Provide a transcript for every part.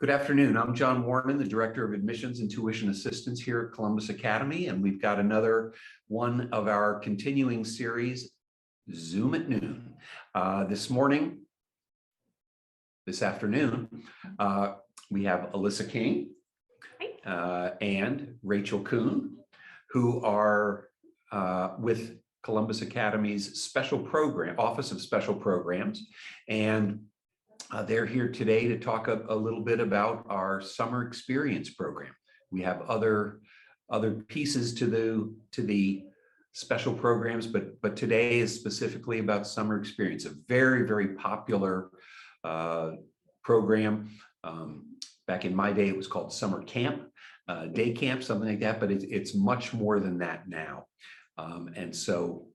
Good afternoon. I'm John Wuorinen, the Director of Admissions and Tuition Assistance here at Columbus Academy, and we've got another one of our continuing series, Zoom at Noon. This afternoon, we have Alyssa King and Rachel Kuhn, who are with Columbus Academy's Special Program, Office of Special Programs, and they're here today to talk a little bit about our summer experience program. We have other pieces to the special programs, but today is specifically about summer experience, a very, very popular program. Back in my day, it was called summer camp, day camp, something like that, but it's much more than that now. And so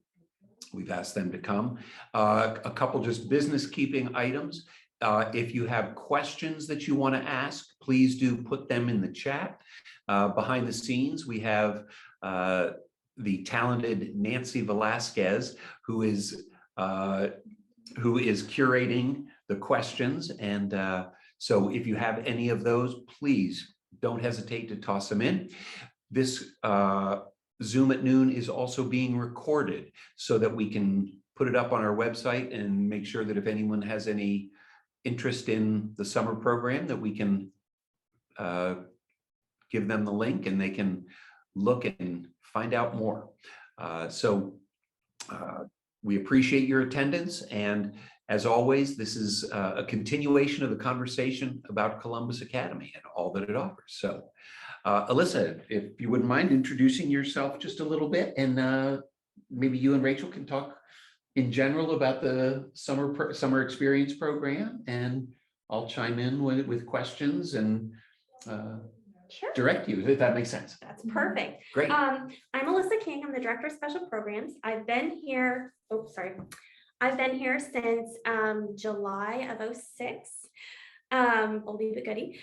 we've asked them to come. A couple just business keeping items. If you have questions that you want to ask, please do put them in the chat. Behind the scenes, we have the talented Nancy Velasquez, who is curating the questions. And so if you have any of those, please don't hesitate to toss them in. This Zoom at Noon is also being recorded so that we can put it up on our website and make sure that if anyone has any interest in the summer program, that we can give them the link and they can look and find out more. So we appreciate your attendance, and as always, this is a continuation of the conversation about Columbus Academy and all that it offers. So Alyssa, if you wouldn't mind introducing yourself just a little bit, and maybe you and Rachel can talk in general about the summer experience program, and I'll chime in with questions and Sure. direct you, if that makes sense. That's perfect. Great. I'm Alyssa King. I'm the Director of Special Programs. I've been here since July of 2006. Oldie but goodie.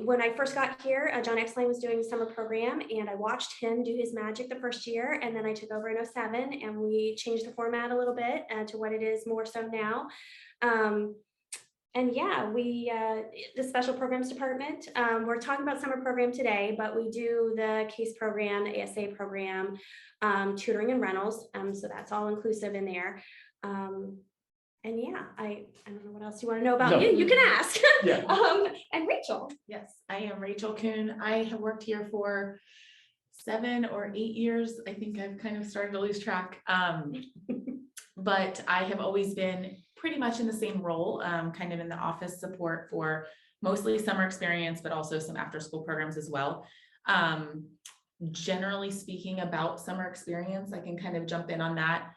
When I first got here, John Exline was doing a summer program, and I watched him do his magic the first year, and then I took over in 2007, and we changed the format a little bit to what it is more so now. And yeah, the special programs department, we're talking about summer program today, but we do the case program, the ASA program, tutoring and rentals. So that's all inclusive in there. And yeah, I don't know what else you want to know about. You can ask. Yeah. And Rachel. Yes, I am Rachel Kuhn. I have worked here for 7 or 8 years. I think I've kind of started to lose track. But I have always been pretty much in the same role, kind of in the office support for mostly summer experience, but also some after school programs as well. Generally speaking about summer experience, I can kind of jump in on that.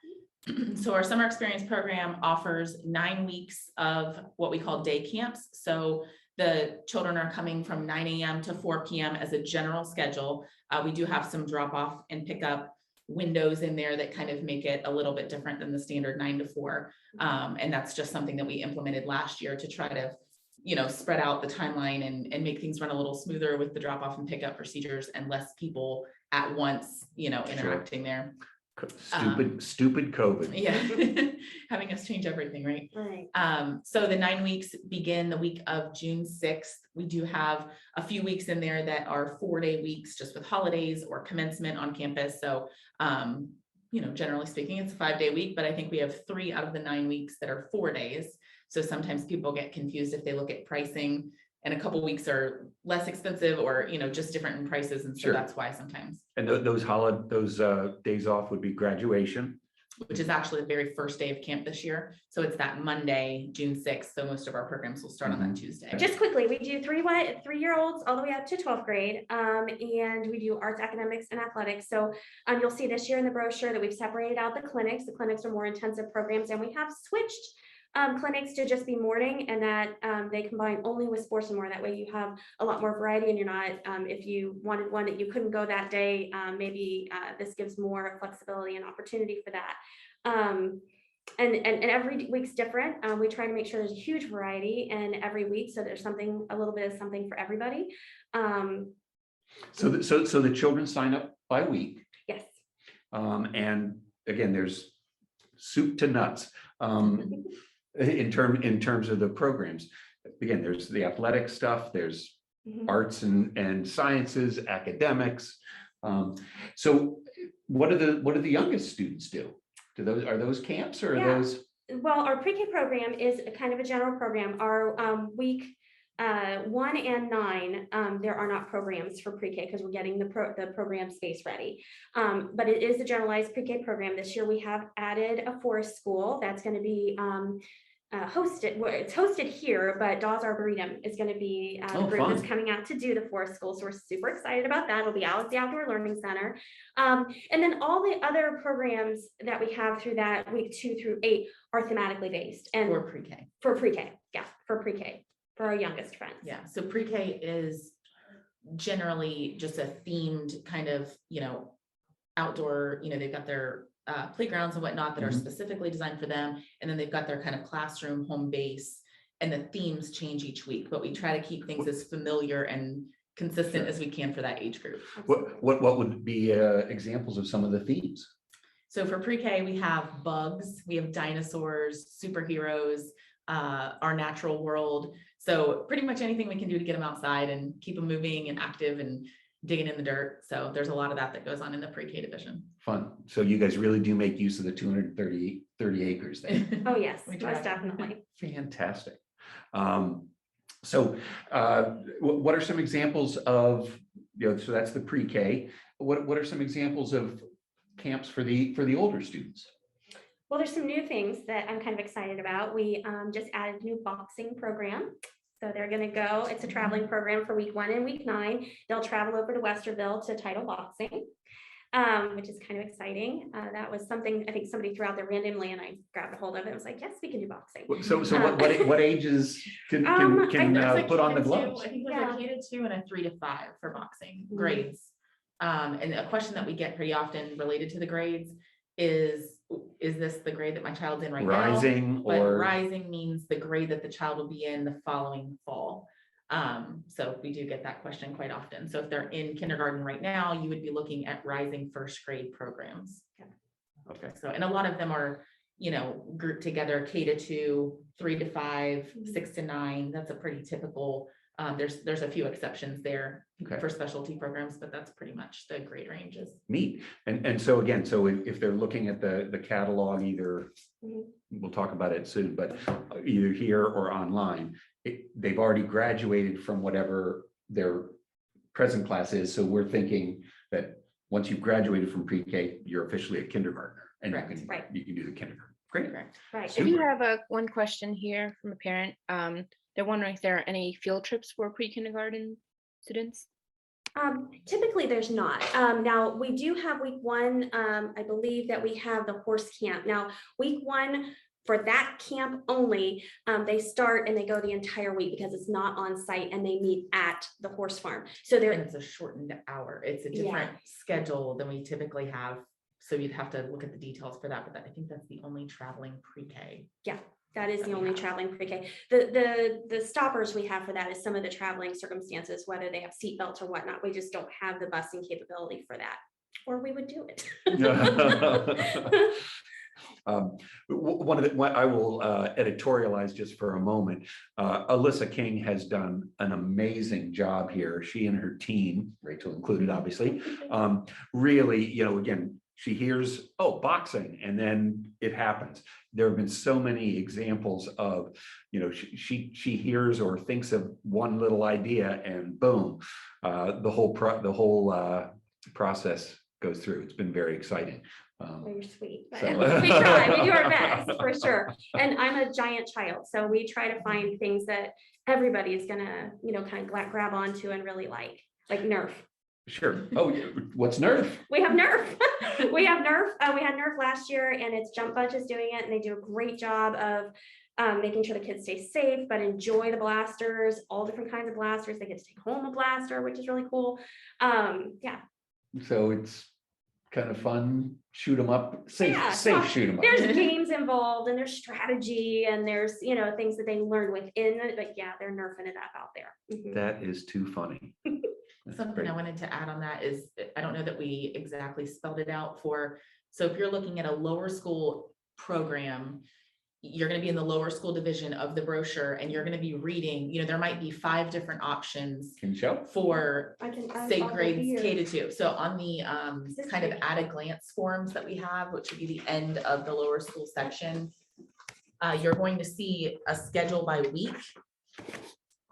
So our summer experience program offers 9 weeks of what we call day camps. So the children are coming from 9 a.m. to 4 p.m. as a general schedule. We do have some drop off and pick up windows in there that kind of make it a little bit different than the standard 9 to 4. And that's just something that we implemented last year to try to, spread out the timeline and make things run a little smoother with the drop off and pick up procedures and less people at once, interacting there. Stupid COVID. Yeah, having us change everything, right? Right. So the 9 weeks begin the week of June 6th. We do have a few weeks in there that are 4-day weeks just with holidays or commencement on campus. So, generally speaking, it's a 5-day week, but I think we have 3 out of the 9 weeks that are 4 days. So sometimes people get confused if they look at pricing, and a couple weeks are less expensive or, just different in prices. And so Sure. That's why sometimes. And those days off would be graduation, which is actually the very first day of camp this year. So it's that Monday, June 6th. So most of our programs will start on that Tuesday. Just quickly, we do 3-year-olds all the way up to 12th grade. And we do arts, academics, and athletics. So you'll see this year in the brochure that we've separated out the clinics. The clinics are more intensive programs, and we have switched clinics to just be morning, and that they combine only with sports and more. That way you have a lot more variety, and you're not, if you wanted one that you couldn't go that day, maybe this gives more flexibility and opportunity for that. And every week's different. We try to make sure there's a huge variety in every week, so there's a little bit of something for everybody. So the children sign up by week. Yes. And again, there's soup to nuts. in terms of the programs. Again, there's the athletic stuff, there's Mhm. arts and sciences, academics. So what do the youngest students do? Are those camps or are Yeah. those? Well, our pre-K program is a kind of a general program. Our week 1 and 9, there are not programs for pre-K because we're getting the program space ready. But it is a generalized pre-K program. This year we have added a forest school that's going to be hosted. Well, it's hosted here, but Dawes Arboretum is going to be the Oh, group that's fun. coming out to do the forest school. So we're super excited about that. It'll be out at the Outdoor Learning Center. And then all the other programs that we have through that week 2 through 8 are thematically based and For pre-K. for pre-K. Yeah, for pre-K, for our youngest friends. Yeah, so pre-K is generally just a themed kind of, outdoor, they've got their playgrounds and whatnot that are Mhm. specifically designed for them. And then they've got their kind of classroom home base, and the themes change each week, but we try to keep things as familiar and consistent Sure. as we can for that age group. What would be examples of some of the themes? So for pre-K, we have bugs, we have dinosaurs, superheroes, our natural world. So pretty much anything we can do to get them outside and keep them moving and active and digging in the dirt. So there's a lot of that goes on in the pre-K division. Fun. So you guys really do make use of the 230 acres there. Oh, yes, We try. most definitely. Fantastic. So what are some examples of, so that's the pre-K. What are some examples of camps for the older students? Well, there's some new things that I'm kind of excited about. We just added a new boxing program. So they're going to go, it's a traveling program for week 1 and week 9. They'll travel over to Westerville to title boxing, which is kind of exciting. That was something I think somebody threw out there randomly and I grabbed a hold of it. I was like, yes, we can do boxing. So what ages can There's a put on the K to 2, gloves? I think there's Yeah. a K to 2 and a 3 to 5 for boxing Mhm. grades. And a question that we get pretty often related to the grades is this the grade that my child's in right now? Rising But or rising means the grade that the child will be in the following fall. So we do get that question quite often. So if they're in kindergarten right now, you would be looking at rising first grade programs. okay. So, and a lot of them are, grouped together, K to 2, 3 to 5, 6 to 9. That's a pretty typical, there's a few exceptions there Okay. for specialty programs, but that's pretty much the grade ranges. Neat. And so again, so if they're looking at the catalog, either Mhm. we'll talk about it soon, but either here or online, they've already graduated from whatever their present class is. So we're thinking that once you've graduated from pre-K, you're officially a kindergartner and Correct. you can do the kindergarten. Great. Correct. Right. Super. I do have one question here from a parent. They're wondering if there are any field trips for pre-kindergarten students. Typically there's not. Now we do have week 1. I believe that we have the horse camp. Now week 1 for that camp only, they start and they go the entire week because it's not on site and they meet at the horse farm. So And they're it's a shortened hour. It's a different schedule than we typically have. So you'd have to look at the details for that, but I think that's the only traveling pre-K. that is the only traveling pre-K. The stoppers we have for that is some of the traveling circumstances, whether they have seat belts or whatnot. We just don't have the busing capability for that, or we would do it. What I will editorialize just for a moment. Alyssa King has done an amazing job here. She and her team, Rachel included, obviously, really, again, she hears, oh, boxing, and then it happens. There have been so many examples of, she hears or thinks of one little idea and boom, the whole process goes through. It's been very exciting. Oh, you're sweet. But So- we try, we do our best for sure. And I'm a giant child, so we try to find things that everybody is gonna, kind of grab onto and really like Nerf. Sure. Oh, yeah. What's Nerf? We have Nerf. We have Nerf. We had Nerf last year, and it's Jump Bunch is doing it, and they do a great job of making sure the kids stay safe, but enjoy the blasters, all different kinds of blasters. They get to take home a blaster, which is really cool. Yeah. So it's kind of fun, shoot 'em up, safe Yeah, shoot 'em up. There's games involved and there's strategy and there's, things that they learn within it, but yeah, they're nerfing it up out there. Mhm. That is too funny. That's Something great. I wanted to add on that is, I don't know that we exactly spelled it out so if you're looking at a lower school program, you're going to be in the lower school division of the brochure, and you're going to be reading, you know, there might be 5 different options Can you show? for say I'll go grades here. K to 2. So on the This kind of right at a glance forms that we have, which would be the end of the lower school section, you're going to see a schedule by week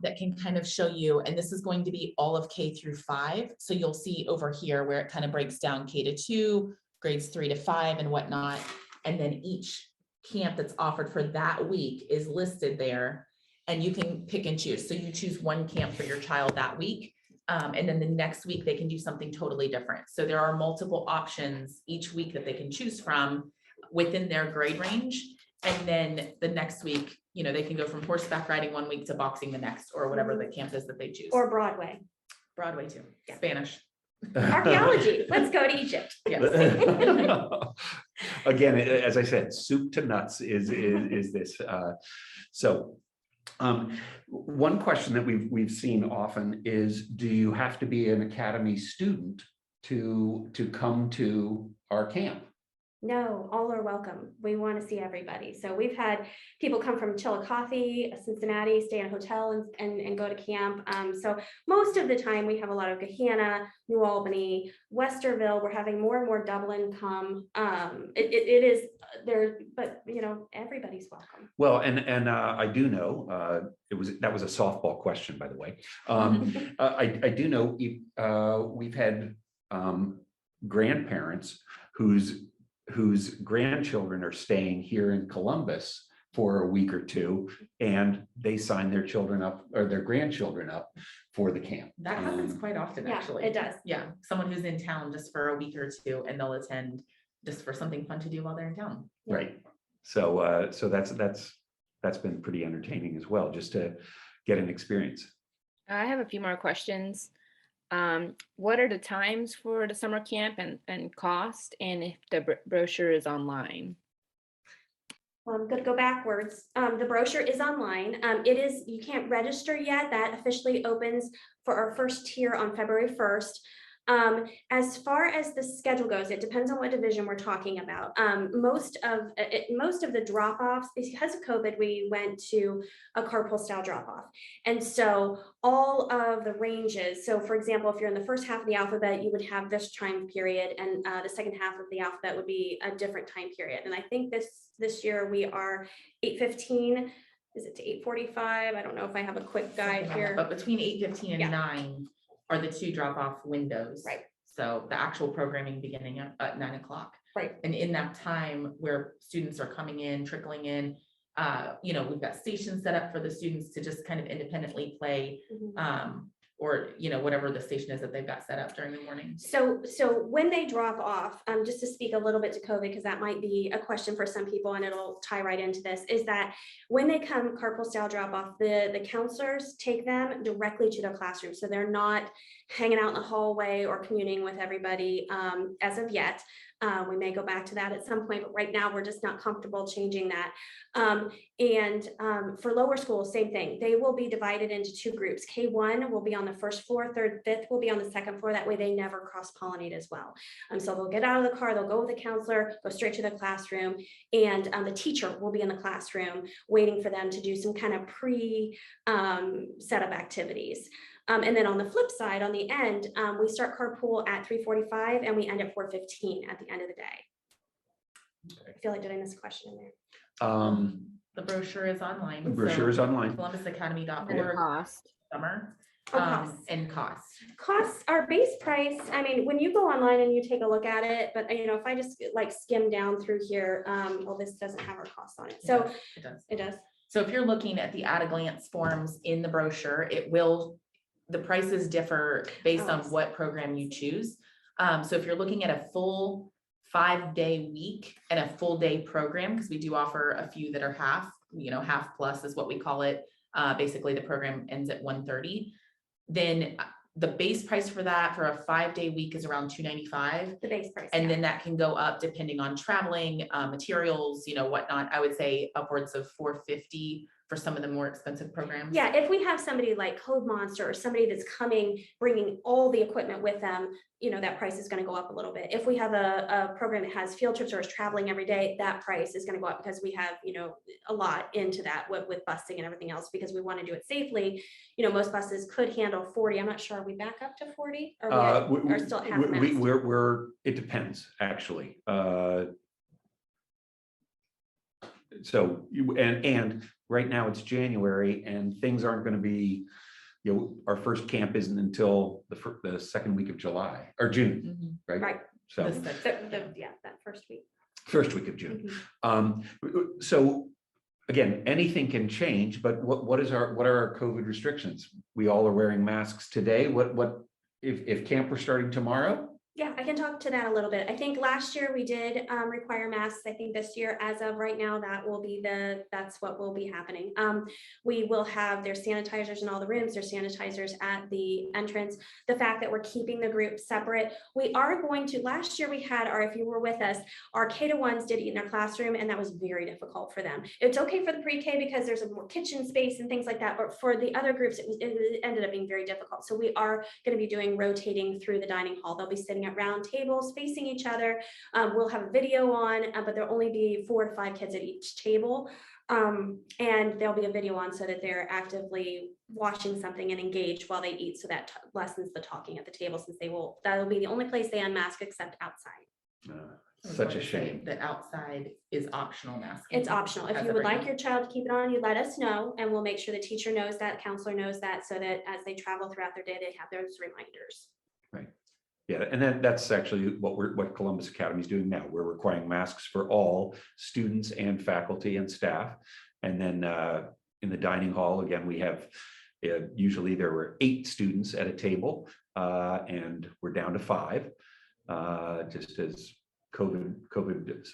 that can kind of show you, and this is going to be all of K through 5. So you'll see over here where it kind of breaks down K to 2, grades 3 to 5 and whatnot. And then each camp that's offered for that week is listed there, and you can pick and choose. So you choose one camp for your child that week. And then the next week they can do something totally different. So there are multiple options each week that they can choose from within their grade range. And then the next week, you know, they can go from horseback riding one week to boxing the next, or whatever the camp is that they choose. Or Broadway. Broadway too, Yeah. Spanish. Archaeology. Let's go to Egypt. Yes. Again, as I said, soup to nuts is this. So one question that we've seen often is, do you have to be an Academy student to come to our camp? No, all are welcome. We want to see everybody. So we've had people come from Chillicothe, Cincinnati, stay in a hotel and go to camp. So most of the time we have a lot of Gahanna, New Albany, Westerville. We're having more and more Dublin come. It is there, but you know, everybody's welcome. Well, and I do know that was a softball question, by the way. I do know we've had grandparents whose grandchildren are staying here in Columbus for a week or two, and they sign their children up or their grandchildren up for the camp. That happens quite often, Yeah, actually. it does. Yeah, someone who's in town just for a week or two, and they'll attend just for something fun to do while they're in town. Right. So so that's been pretty entertaining as well, just to get an experience. I have a few more questions. What are the times for the summer camp and cost, and if the brochure is online? I'm going to go backwards. The brochure is online. You can't register yet. That officially opens for our first tier on February 1st. As far as the schedule goes, it depends on what division we're talking about. Most of the drop-offs, because of COVID, we went to a carpool style drop-off. And so all of the ranges, so for example, if you're in the first half of the alphabet, you would have this time period, and the second half of the alphabet would be a different time period. And I think this year we are 8:15. Is it to 8:45? I don't know if I have a quick guide here. But between 8:15 and Yeah. 9 are the 2 drop-off windows. Right. So the actual programming beginning at 9 o'clock. Right. And in that time where students are coming in, trickling in, you know, we've got stations set up for the students to just kind of independently play, or, you know, whatever the station is that they've got set up during the morning. So when they drop off, just to speak a little bit to COVID, because that might be a question for some people and it'll tie right into this, is that when they come carpool style drop off, the counselors take them directly to their classroom. So they're not hanging out in the hallway or communing with everybody as of yet. We may go back to that at some point, but right now we're just not comfortable changing that. For lower schools, same thing. They will be divided into 2 groups. K1 will be on the first floor, 3rd, 5th will be on the 2nd floor. That way they never cross-pollinate as well. So they'll get out of the car, they'll go with the counselor, go straight to the classroom, and the teacher will be in the classroom waiting for them to do some kind of setup activities. And then on the flip side, on the end, we start carpool at 3:45 and we end at 4:15 at the end of the day. Okay. I feel like, did I miss a question in there? The brochure is online. The brochure is online. And the ColumbusAcademy.org cost. summer. Costs. And costs. Costs, our base price, I mean, when you go online and you take a look at it, but you know, if I just like skim down through here, well, this doesn't have our costs on it. So It does. it does. So if you're looking at the at a glance forms in the brochure, the prices differ based on what program you choose. So if you're looking at a full 5-day week and a full day program, because we do offer a few that are half plus is what we call it. Basically the program ends at 1:30. Then the base price for that for a 5-day week is around $295. The base price. And yeah. then that can go up depending on traveling, materials, whatnot. I would say upwards of $450 for some of the more expensive programs? Yeah, if we have somebody like Code Monster or somebody that's coming, bringing all the equipment with them, that price is going to go up a little bit. If we have a program that has field trips or is traveling every day, that price is going to go up because we have, a lot into that with busing and everything else, because we want to do it safely. Most buses could handle 40. I'm not sure. Are we back up to 40? Or are still at half mast? It depends, actually. So and right now it's January and things aren't going to be, our first camp isn't until the second week of July or June, right? Right. So that first week. First week of June. So again, anything can change, but what are our COVID restrictions? We all are wearing masks today. What if camp were starting tomorrow? Yeah, I can talk to that a little bit. I think last year we did require masks. I think this year, as of right now, that's what will be happening. We will have their sanitizers in all the rooms, their sanitizers at the entrance. The fact that we're keeping the group separate, we are going to, last year we had if you were with us, our K-1s did eat in their classroom, and that was very difficult for them. It's okay for the pre-K because there's a more kitchen space and things like that, but for the other groups, it ended up being very difficult. So we are going to be doing rotating through the dining hall. They'll be sitting at round tables facing each other. We'll have a video on, but there'll only be 4 to 5 kids at each table. And there'll be a video on so that they're actively watching something and engaged while they eat. So that lessens the talking at the table, since that'll be the only place they unmask except outside. Such a shame. That outside is optional masking. It's optional. If you would like your child to keep it on, you let us know, and we'll make sure the teacher knows that, counselor knows that, so that as they travel throughout their day, they have those reminders. Right. Yeah, and that's actually what Columbus Academy is doing now. We're requiring masks for all students and faculty and staff. And then in the dining hall, again, we have usually there were 8 students at a table, and we're down to 5, just as COVID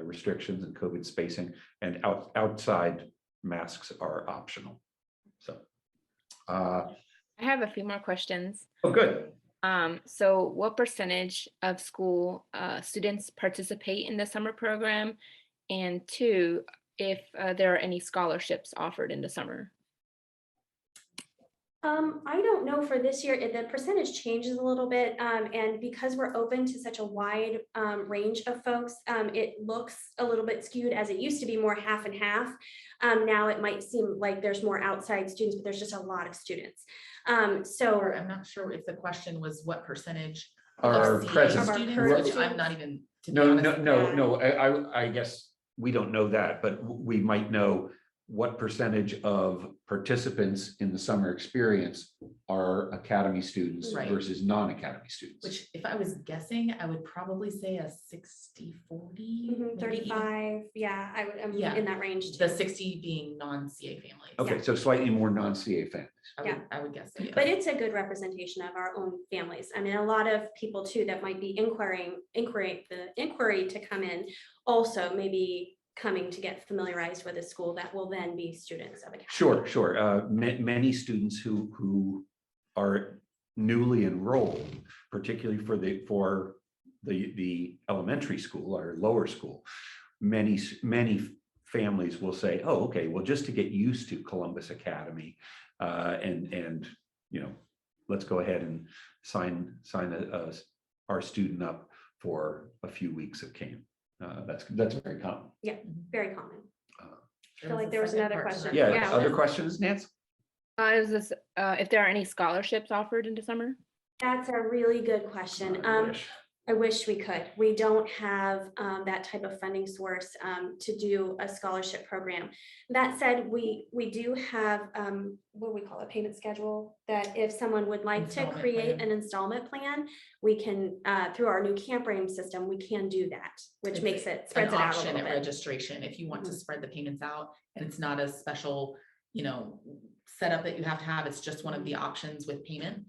restrictions and COVID spacing, and outside masks are optional. So I have a few more questions. oh, good. So what percentage of school students participate in the summer program? And 2, if there are any scholarships offered in the summer? I don't know for this year, the percentage changes a little bit. And because we're open to such a wide range of folks, it looks a little bit skewed, as it used to be more half and half. Now it might seem like there's more outside students, but there's just a lot of students. So I'm not sure if the question was what percentage Are of present. students, Of our which current I'm not even, to be No, honest. no. I guess we don't know that, but we might know what percentage of participants in the summer experience are academy students Right. versus non-academy students. Which, if I was guessing, I would probably say a 60-40. 35, yeah, I'm Yeah. in that range The too. 60 being non-CA families. Okay, so slightly more non-CA families. I would guess. So, yeah. But it's a good representation of our own families. I mean, a lot of people too that might be inquiry to come in also maybe coming to get familiarized with a school that will then be students of academy. Sure. Many students who are newly enrolled, particularly for the elementary school or lower school, many families will say, oh, okay, well, just to get used to Columbus Academy, and let's go ahead and sign our student up for a few weeks of camp. That's very common. Yeah, very common. There feel like a there was second another part to question. that. Yeah, other questions, Nance? Is this if there are any scholarships offered in the summer? That's a really good question. I wish we could. We don't have that type of funding source to do a scholarship program. That said, we do have what we call a payment schedule, that if someone would like to Installment create plan. an installment plan, we can, through our new camp frame system, we can do that, which It's makes it, spreads an it out a option little at bit. registration if you want to Mhm. spread the payments out, and it's not a special, setup that you have to have. It's just one of the options with payment.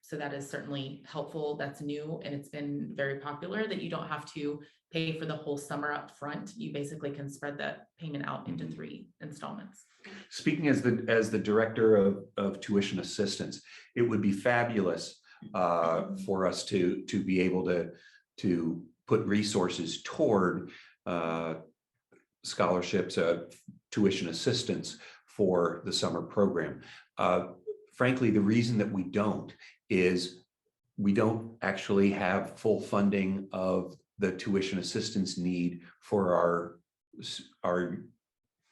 So that is certainly helpful. That's new, and it's been very popular that you don't have to pay for the whole summer up front. You basically can spread that payment out into 3 installments. Speaking as the director of tuition assistance, it would be fabulous for us to be able to put resources toward scholarships, tuition assistance for the summer program. Frankly, the reason that we don't is we don't actually have full funding of the tuition assistance need for our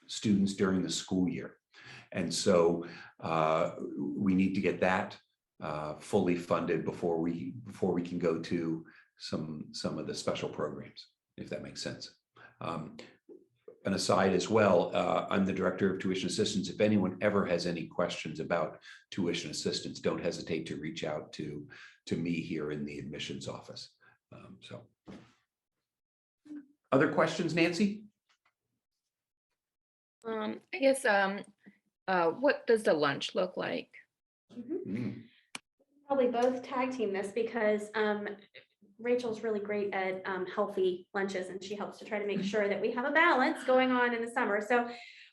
students during the school year. And so we need to get that fully funded before we can go to some of the special programs, if that makes sense. An aside as well, I'm the director of tuition assistance. If anyone ever has any questions about tuition assistance, don't hesitate to reach out to me here in the admissions office. So, other questions, Nancy? I guess, what does the lunch look like? Probably both tag team this because Rachel's really great at healthy lunches, and she helps to try to make sure that we have a balance going on in the summer. So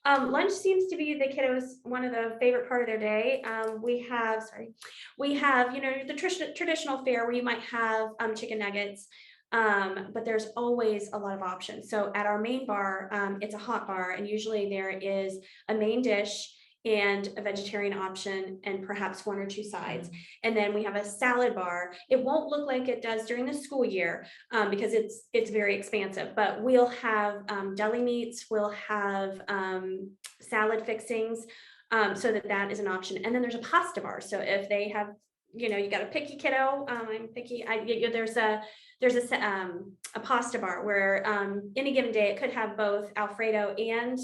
lunch seems to be the kiddos' one of the favorite part of their day. We have, you know, the traditional fare where you might have chicken nuggets, but there's always a lot of options. So at our main bar, it's a hot bar, and usually there is a main dish and a vegetarian option and perhaps one or two sides. And then we have a salad bar. It won't look like it does during the school year because it's very expansive, but we'll have deli meats, we'll have salad fixings, so that is an option. And then there's a pasta bar. So if they have, you know, you got a picky kiddo, I'm picky, there's a pasta bar where any given day it could have both Alfredo and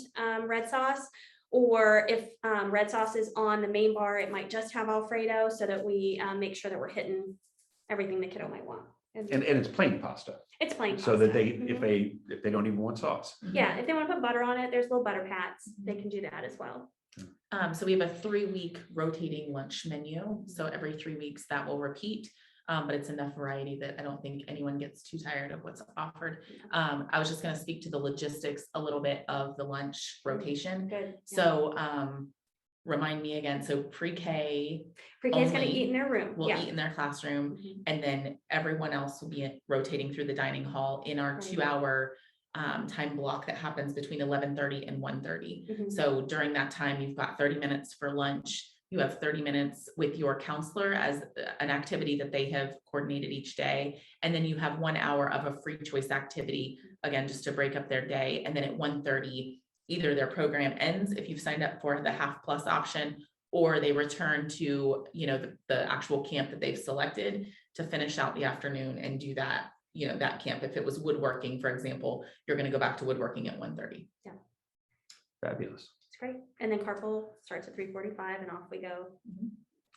red sauce. Or if red sauce is on the main bar, it might just have Alfredo, so that we make sure that we're hitting everything the kiddo might want. And it's plain pasta. It's plain So that pasta. they if they don't even want sauce. Yeah, if they want to put butter on it, there's little butter pats. They can do that as well. So we have a 3-week rotating lunch menu. So every 3 weeks that will repeat. But it's enough variety that I don't think anyone gets too tired of what's offered. I was just going to speak to the logistics a little bit of the lunch rotation. Good. So remind me again, so pre-K Pre-K is going to only eat in their room. will Yeah. eat in their classroom, and then everyone else will be rotating through the dining hall in our 2-hour time block that happens between 11:30 and 1:30. So during that time, you've got 30 minutes for lunch. You have 30 minutes with your counselor as an activity that they have coordinated each day. And then you have 1 hour of a free choice activity, again, just to break up their day. And then at 1:30, either their program ends if you've signed up for the half plus option, or they return to, you know, the actual camp that they've selected to finish out the afternoon and do that, you know, that camp. If it was woodworking, for example, you're going to go back to woodworking at 1:30. Yeah. Fabulous. It's great. And then carpool starts at 3:45 and off we go.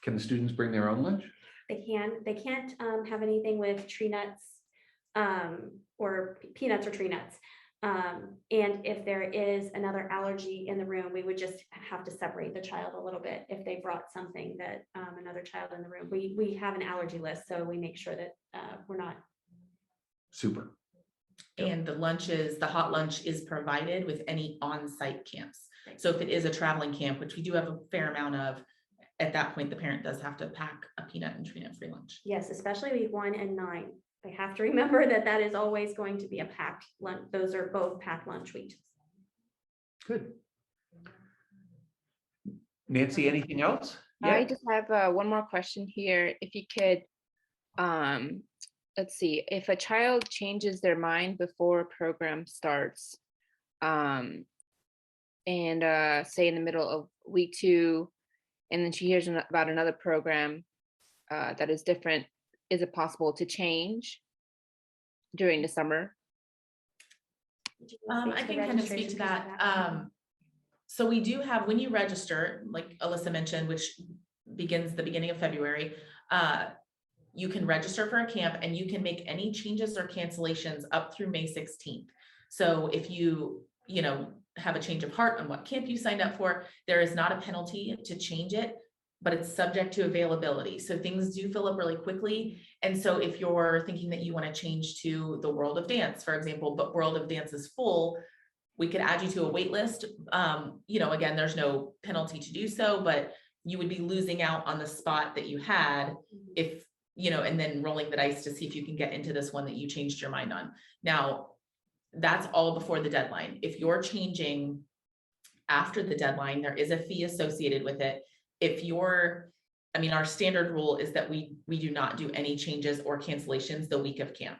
Can the students bring their own lunch? They can't have anything with tree nuts or peanuts or tree nuts. And if there is another allergy in the room, we would just have to separate the child a little bit if they brought something that another child in the room. We have an allergy list, so we make sure that we're not. Super. And the hot lunch is provided with any on-site camps. Right. So if it is a traveling camp, which we do have a fair amount of, at that point, the parent does have to pack a peanut and tree nut free lunch. Yes, especially week 1 and 9. They have to remember that is always going to be a packed lunch. Those are both packed lunch weeks. Good. Nancy, anything else? I just have one more question here. If you could, let's see, if a child changes their mind before a program starts, and say in the middle of week 2, and then she hears about another program that is different, is it possible to change during the summer? I can kind of speak to that. So we do have, when you register, like Alyssa mentioned, which begins the beginning of February, you can register for a camp and you can make any changes or cancellations up through May 16th. So if you have a change of heart on what camp you signed up for, there is not a penalty to change it, but it's subject to availability. So things do fill up really quickly. And so if you're thinking that you want to change to the World of Dance, for example, but World of Dance is full, we could add you to a wait list. Again, there's no penalty to do so, but you would be losing out on the spot that you had if, and then rolling the dice to see if you can get into this one that you changed your mind on. Now, that's all before the deadline. If you're changing after the deadline, there is a fee associated with it. If you're, I mean, our standard rule is that we do not do any changes or cancellations the week of camp.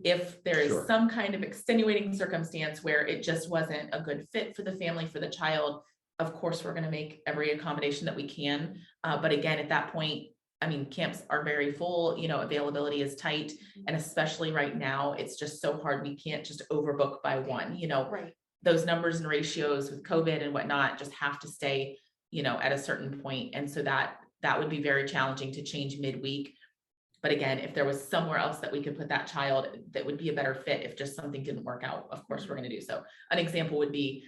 If there is Sure. some kind of extenuating circumstance where it just wasn't a good fit for the family, for the child, of course, we're going to make every accommodation that we can. But again, at that point, I mean, camps are very full, you know, availability is tight. And especially right now, it's just so hard. We can't just overbook by one, you know, Right. those numbers and ratios with COVID and whatnot just have to stay, you know, at a certain point. And so that would be very challenging to change midweek. But again, if there was somewhere else that we could put that child that would be a better fit, if just something didn't work out, of course, we're going to do so. An example would be,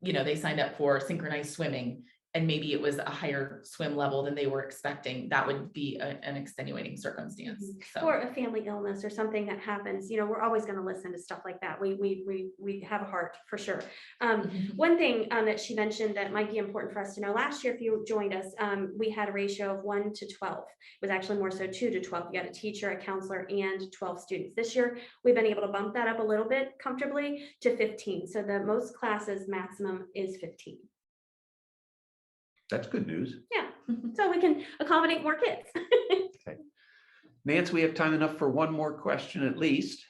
you know, they signed up for synchronized swimming and maybe it was a higher swim level than they were expecting. That would be an extenuating circumstance. So. Or a family illness or something that happens, you know, we're always going to listen to stuff like that. We have a heart for sure. One thing that she mentioned that might be important for us to know, last year, if you joined us, we had a ratio of 1 to 12. It was actually more so 2 to 12. You had a teacher, a counselor, and 12 students. This year, we've been able to bump that up a little bit comfortably to 15. So the most classes maximum is 15. That's good news. Yeah, so we can accommodate more kids. Nance, we have time enough for one more question at least.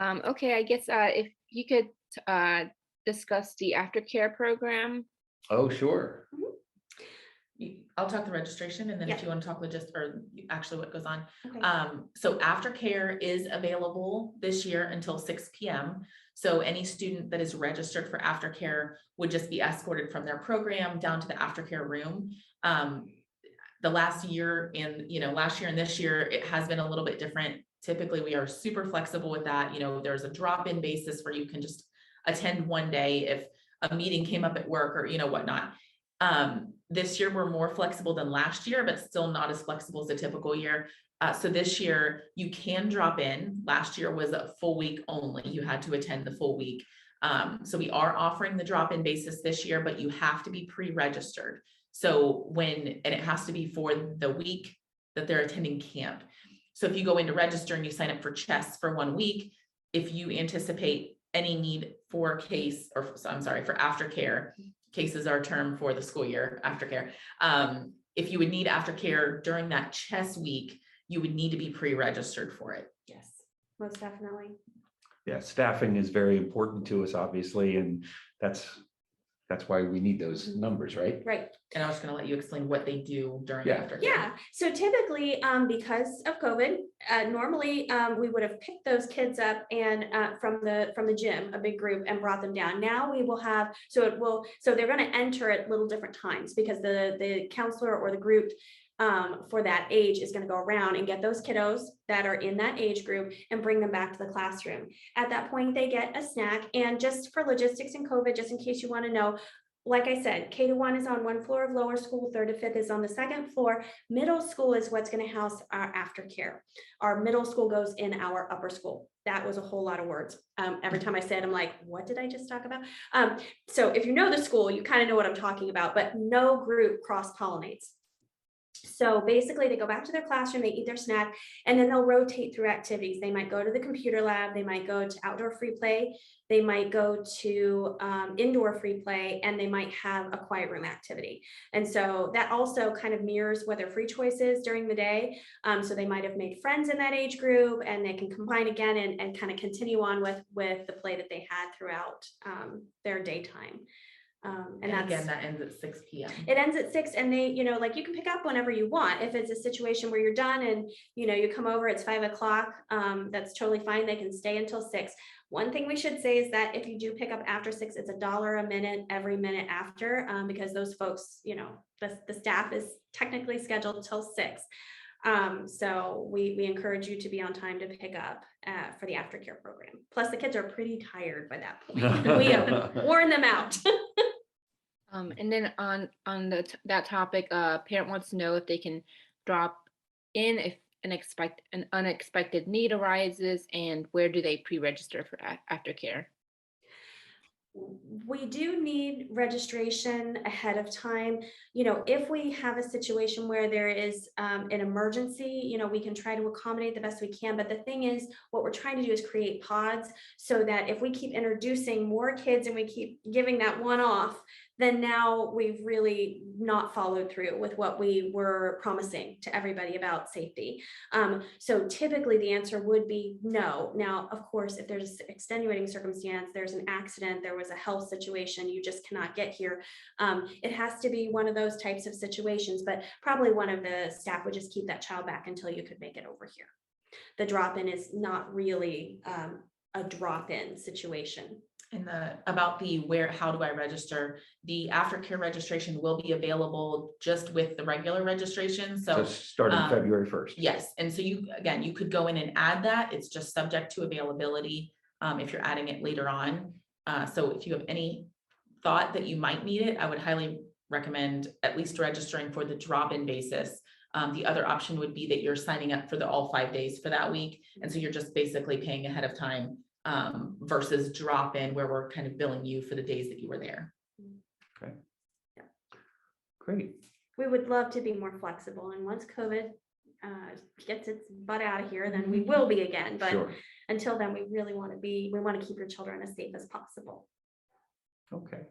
Okay, I guess if you could discuss the aftercare program. Oh, sure. I'll talk the registration and then Yeah. if you want to talk logistics or actually what goes on. Okay. So Aftercare is available this year until 6 p.m. So any student that is registered for Aftercare would just be escorted from their program down to the Aftercare room. The last year and, you know, last year and this year, it has been a little bit different. Typically, we are super flexible with that. You know, there's a drop-in basis where you can just attend one day if a meeting came up at work or, you know, whatnot. This year, we're more flexible than last year, but still not as flexible as a typical year. So this year, you can drop in. Last year was a full week only. You had to attend the full week. So we are offering the drop-in basis this year, but you have to be pre-registered. So and it has to be for the week that they're attending camp. So if you go in to register and you sign up for chess for 1 week, if you anticipate any need for for aftercare, case is our term for the school year, aftercare. If you would need aftercare during that chess week, you would need to be pre-registered for it. Yes, most definitely. Yeah, staffing is very important to us, obviously, and that's why we need those numbers, right? Right. And I was going to let you explain what they do during Yeah. aftercare. Yeah, so typically, because of COVID, normally we would have picked those kids up and from the gym, a big group, and brought them down. Now we will have, so they're going to enter at little different times because the counselor or the group for that age is going to go around and get those kiddos that are in that age group and bring them back to the classroom. At that point, they get a snack. And just for logistics and COVID, just in case you want to know, like I said, K to 1 is on 1 floor of lower school, 3rd to 5th is on the 2nd floor. Middle school is what's going to house our aftercare. Our middle school goes in our upper school. That was a whole lot of words. Every time I say it, I'm like, what did I just talk about? So if you know the school, you kind of know what I'm talking about, but no group cross-pollinates. So basically they go back to their classroom, they eat their snack, and then they'll rotate through activities. They might go to the computer lab, they might go to outdoor free play, they might go to indoor free play, and they might have a quiet room activity. And so that also kind of mirrors what their free choice is during the day. So they might have made friends in that age group and they can combine again and kind of continue on with the play that they had throughout their daytime. And again, that ends at 6 p.m. It ends at 6, and they, you know, like you can pick up whenever you want. If it's a situation where you're done and, you know, you come over, it's 5 o'clock, that's totally fine. They can stay until 6. One thing we should say is that if you do pick up after 6, it's $1 a minute, every minute after, because those folks, you know, the staff is technically scheduled till 6. So we encourage you to be on time to pick up for the aftercare program. Plus the kids are pretty tired by that point. We have worn them out. And then on that topic, parent wants to know if they can drop in if an unexpected need arises, and where do they pre-register for aftercare? We do need registration ahead of time. You know, if we have a situation where there is an emergency, you know, we can try to accommodate the best we can. But the thing is, what we're trying to do is create pods so that if we keep introducing more kids and we keep giving that one off, then now we've really not followed through with what we were promising to everybody about safety. So typically the answer would be no. Now, of course, if there's extenuating circumstance, there's an accident, there was a health situation, you just cannot get here. It has to be one of those types of situations, but probably one of the staff would just keep that child back until you could make it over here. The drop-in is not really a drop-in situation. And how do I register? The aftercare registration will be available just with the regular registration. So starting February 1st. Yes. And so you could go in and add that. It's just subject to availability if you're adding it later on. So if you have any thought that you might need it, I would highly recommend at least registering for the drop-in basis. The other option would be that you're signing up for the all 5 days for that week. And so you're just basically paying ahead of time versus drop-in where we're kind of billing you for the days that you were there. Okay. Yeah. Great. We would love to be more flexible, and once COVID gets its butt out of here, then we will be again. But Sure. until then, we really want to keep your children as safe as possible. Okay.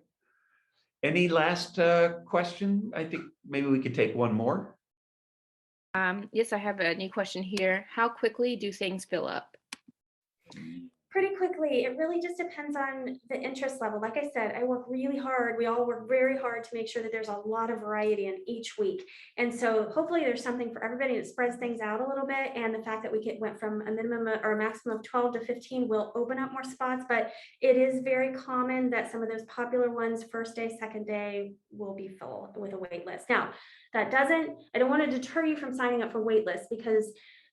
Any last question? I think maybe we could take one more. Yes, I have a new question here. How quickly do things fill up? Pretty quickly. It really just depends on the interest level. Like I said, I work really hard. We all work very hard to make sure that there's a lot of variety in each week. And so hopefully there's something for everybody that spreads things out a little bit. And the fact that we went from a minimum or a maximum of 12 to 15 will open up more spots. But it is very common that some of those popular ones, first day, second day, will be full with a wait list. Now, I don't want to deter you from signing up for wait lists, because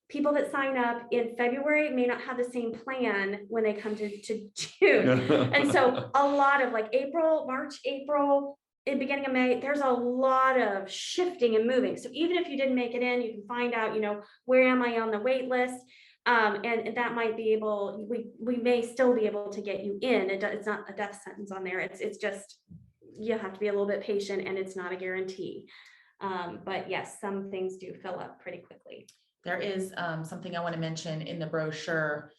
people that sign up in February may not have the same plan when they come to June. And so a lot of like March, April, in beginning of May, there's a lot of shifting and moving. So even if you didn't make it in, you can find out, where am I on the wait list? And that might be we may still be able to get you in. It's not a death sentence on there. It's just, you have to be a little bit patient, and it's not a guarantee. But yes, some things do fill up pretty quickly. There is something I want to mention in the brochure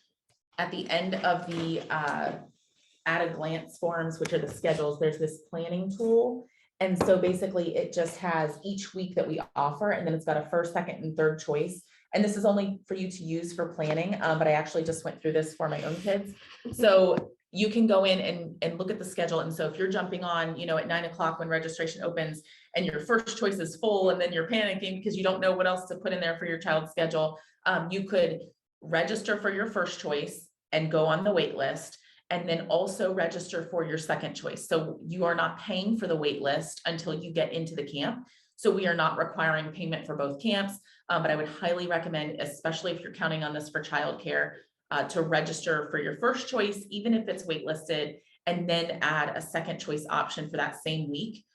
at the end of the at a glance forms, which are the schedules. There's this planning tool. And so basically it just has each week that we offer, and then it's got a first, second, and third choice. And this is only for you to use for planning, but I actually just went through this for my own kids. So you can go in and look at the schedule. And so if you're jumping on, at 9 o'clock when registration opens and your first choice is full, and then you're panicking because you don't know what else to put in there for your child's schedule, you could register for your first choice and go on the wait list, and then also register for your second choice. So you are not paying for the wait list until you get into the camp. So we are not requiring payment for both camps, but I would highly recommend, especially if you're counting on this for childcare, to register for your first choice, even if it's waitlisted, and then add a second choice option for that same week,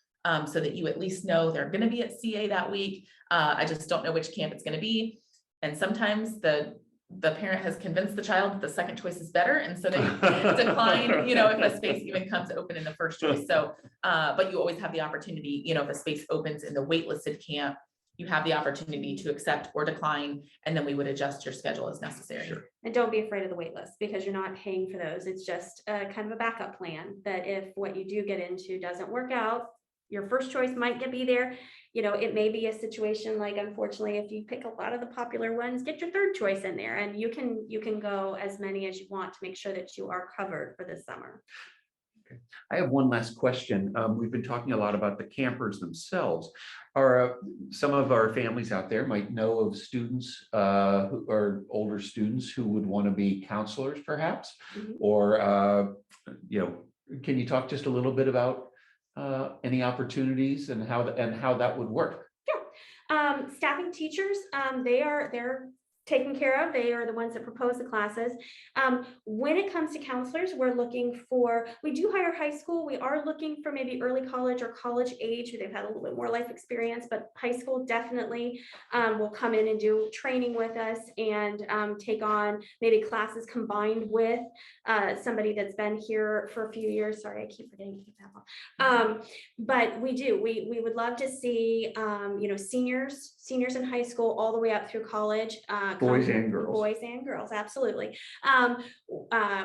so that you at least know they're going to be at CA that week. I just don't know which camp it's going to be. And sometimes the parent has convinced the child that the second choice is better, and so they decline, if a space even comes open in the first choice. So, but you always have the opportunity, if a space opens in the waitlisted camp, you have the opportunity to accept or decline, and then we would adjust your schedule as necessary. Sure. And don't be afraid of the wait list, because you're not paying for those. It's just kind of a backup plan that if what you do get into doesn't work out, your first choice might be there. It may be a situation like, unfortunately, if you pick a lot of the popular ones, get your third choice in there, and you can go as many as you want to make sure that you are covered for this summer. Okay. I have one last question. We've been talking a lot about the campers themselves. Are some of our families out there might know of students who are older students who would want to be counselors, perhaps, or can you talk just a little bit about any opportunities and how that would work? Sure. Staffing teachers, they're taken care of. They are the ones that propose the classes. When it comes to counselors, we're looking for, we do hire high school. We are looking for maybe early college or college age. They've had a little bit more life experience, but high school definitely will come in and do training with us and take on maybe classes combined with somebody that's been here for a few years. Sorry, I keep forgetting to keep that on. But we would love to see, seniors in high school all the way up through college. Boys and girls. Boys and girls, absolutely.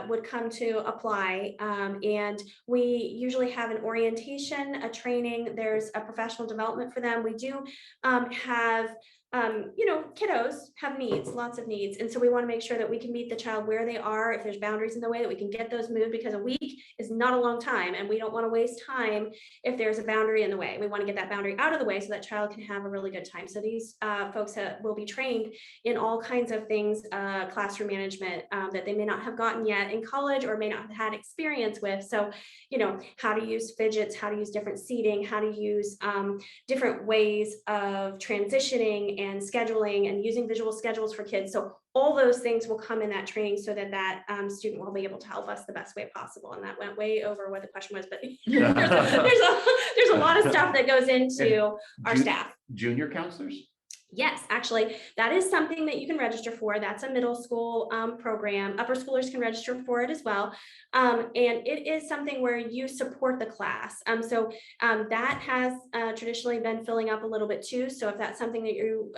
Would come to apply. And we usually have an orientation, a training, there's a professional development for them. We do have kiddos have needs, lots of needs. And so we want to make sure that we can meet the child where they are. If there's boundaries in the way, that we can get those moved, because a week is not a long time. And we don't want to waste time if there's a boundary in the way. We want to get that boundary out of the way so that child can have a really good time. So these folks will be trained in all kinds of things, classroom management that they may not have gotten yet in college or may not have had experience with. So, how to use fidgets, how to use different seating, how to use different ways of transitioning and scheduling and using visual schedules for kids. So all those things will come in that training so that student will be able to help us the best way possible. And that went way over what the question was, but there's a lot of stuff that goes into our staff. Junior counselors? Yes, actually, that is something that you can register for. That's a middle school program. Upper schoolers can register for it as well. And it is something where you support the class. So that has traditionally been filling up a little bit too. So if that's something that you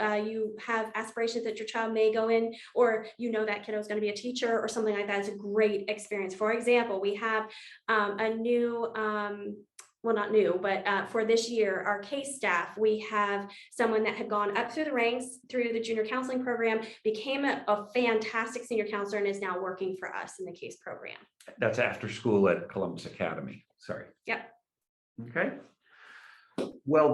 have aspirations that your child may go in, or that kiddo is going to be a teacher or something like that, it's a great experience. For example, we have a new well, not new, but for this year, our case staff, we have someone that had gone up through the ranks through the junior counseling program, became a fantastic senior counselor, and is now working for us in the case program. That's after school at Columbus Academy. Sorry. Yep. Okay. Well,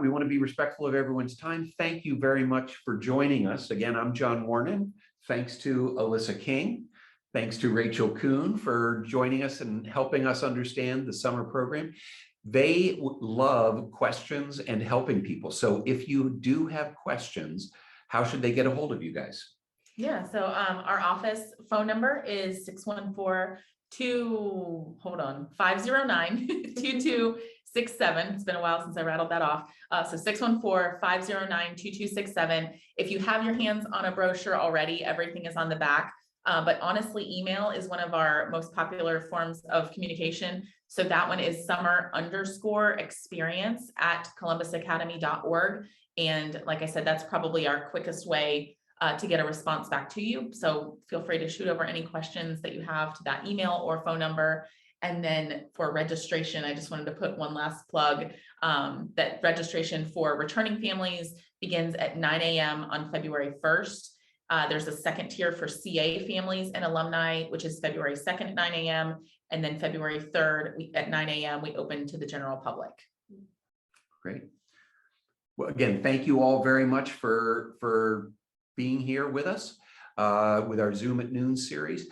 we want to be respectful of everyone's time. Thank you very much for joining us. Again, I'm John Wuorinen. Thanks to Alyssa King. Thanks to Rachel Kuhn for joining us and helping us understand the summer program. They love questions and helping people. So if you do have questions, how should they get a hold of you guys? Yeah, so our office phone number is 509-2267. It's been a while since I rattled that off. So 614-509-2267. If you have your hands on a brochure already, everything is on the back. But honestly, email is one of our most popular forms of communication. So that one is summer_experience@columbusacademy.org. And like I said, that's probably our quickest way to get a response back to you. So feel free to shoot over any questions that you have to that email or phone number. And then for registration, I just wanted to put one last plug that registration for returning families begins at 9 a.m. on February 1st. There's a second tier for CA families and alumni, which is February 2nd at 9 a.m. And then February 3rd at 9 a.m. we open to the general public. Great. Well, again, thank you all very much for being here with us with our Zoom at Noon series.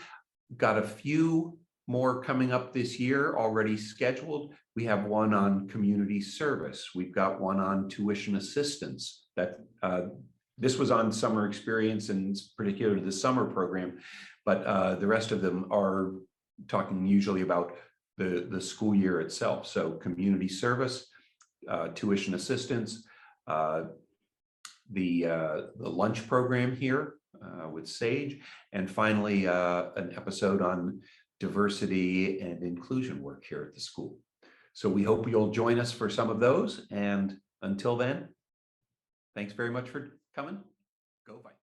Got a few more coming up this year already scheduled. We have one on community service. We've got one on tuition assistance. That this was on summer experience and particularly the summer program, but the rest of them are talking usually about the school year itself. So community service, tuition assistance, the lunch program here with Sage, and finally an episode on diversity and inclusion work here at the school. So we hope you'll join us for some of those. And until then, thanks very much for coming. Go Vikings.